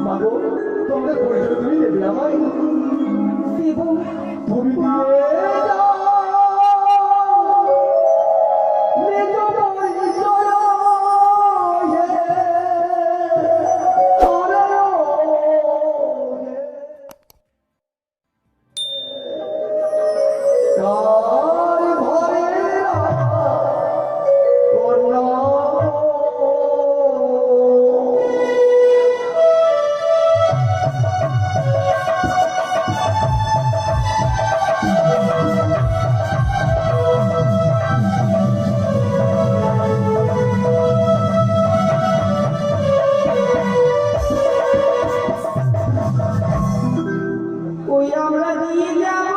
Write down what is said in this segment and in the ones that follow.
মাগো তোমাদের পরিচয় তুমি দেবে আমায় দেব। তুমি দিয়ে যাও নিজ পরিচয় ওই আমরা দিয়ে যাব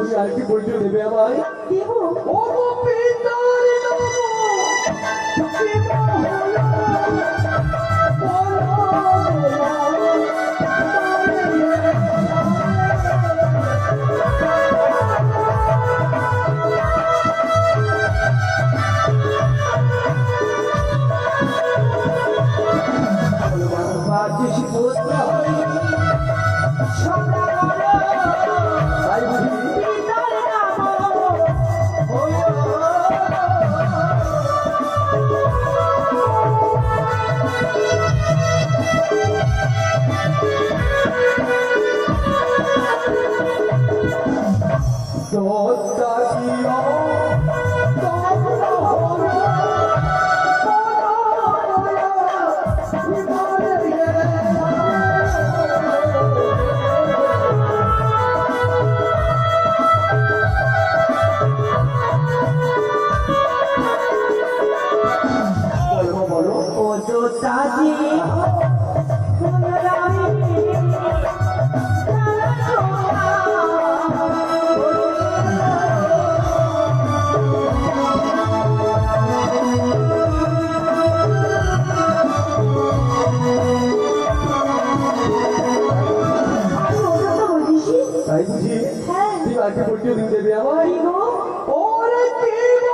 নিজ পরিচয় আরেকটি পরিচয় দেবে আমায় দেব। ও পিতার তাই বুঝি তুই আরেকটি পরিচয় দিন দেবে আমায় ওরে দেব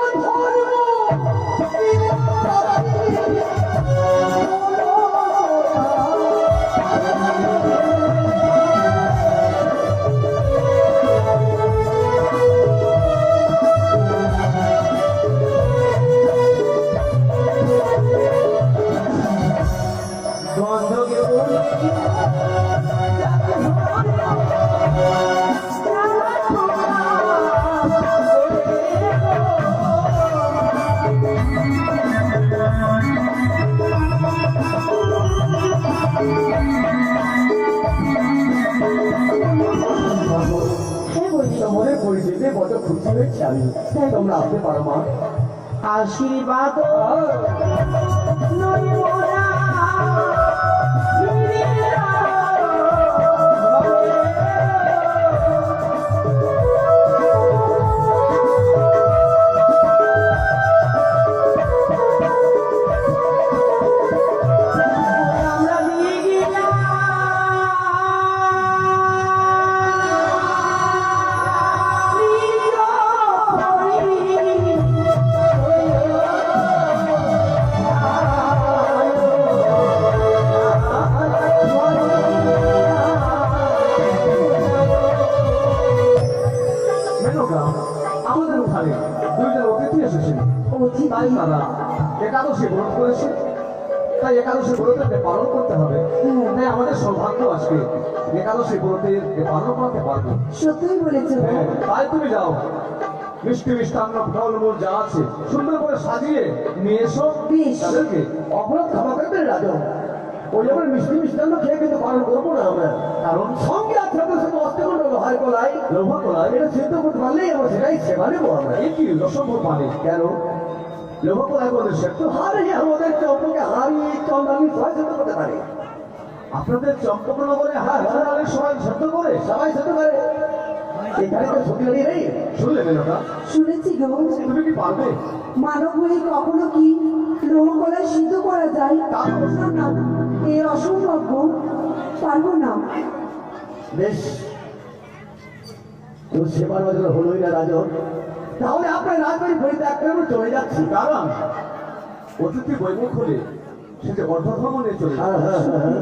পরিচয় পেয়ে বড় খুশি হয়েছি আমি। তোমরা আসতে পারো মা। আশীর্বাদ নয় মোরা আমরা দিয়ে গেলাম মেনকা, আমাদের ওখানে দুইজন অতিথি এসেছেন। তাই তারা একাদশী ব্রত করেছে। তাই একাদশী ব্রতকে পালন করতে হবে। তাই আমাদের সৌভাগ্য আজকে একাদশী ব্রতের পালন করতে পারবো। সত্যই বলেছো গো। হ্যাঁ, তাই তুমি যাও, মিষ্টি মিষ্টান্ন ফলমূল যা আছে সুন্দর করে সাজিয়ে নিয়ে এসো। বেশ। তাদেরকে অপরাধ ক্ষমা করবেন রাজন। ওই আমরা মিষ্টি মিষ্টান্ন খেয়ে কিন্তু পালন করবো না আমরা, কারণ সঙ্গে আছে আমাদের সাথে অষ্টগণ লোহার কলাই, লোহা কলাই এটা সিদ্ধ করতে পারলেই আমরা সেটাই সেবা নেবো আমরা। এই কি অসম্ভব মানে কেন? লোহা কলাই বলতে সেদ্ধ হারে আমাদের চম্পকে হারি চন্দানি সবাই সেদ্ধ করতে পারে। আপনাদের চম্পকনগরে হার সবাই সেদ্ধ করে, সবাই সেদ্ধ করে। এখানে তো সত্যি নেই, শুনলে মেনকা? শুনেছি গো, তুমি কি পারবে? মানব হয়ে কখনো কি লোহ কলা সিদ্ধ করা যায়? তা তো অবশ্যই না, এ অসম্ভব গো, পারবো না। বেশ, তো সেবার বাজার হলোই না রাজন। তাহলে আপনার রাজবাড়ি পরিত্যাগ করে আমরা চলে যাচ্ছি, কারণ অতিথি বৈমুখ হলে সে যে অর্ধধর্ম নিয়ে চলে যাবে।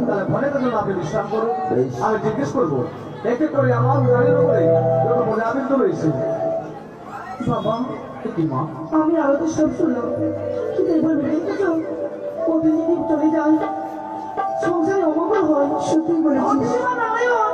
তাহলে ঘরে জন্য আপনি বিশ্রাম করুন। আমি জিজ্ঞেস করবো একে করে আমার গাড়ির উপরে যত বলে আবিন্দ রয়েছে। বাবা, এ কি মা? আমি আরো তো সব শুনলাম, কিন্তু এবার দেখেছো প্রতিদিন চলে যায়, সংসারে অমঙ্গল হয়। সত্যি বলেছিস। অতিসীমা নারায়ণ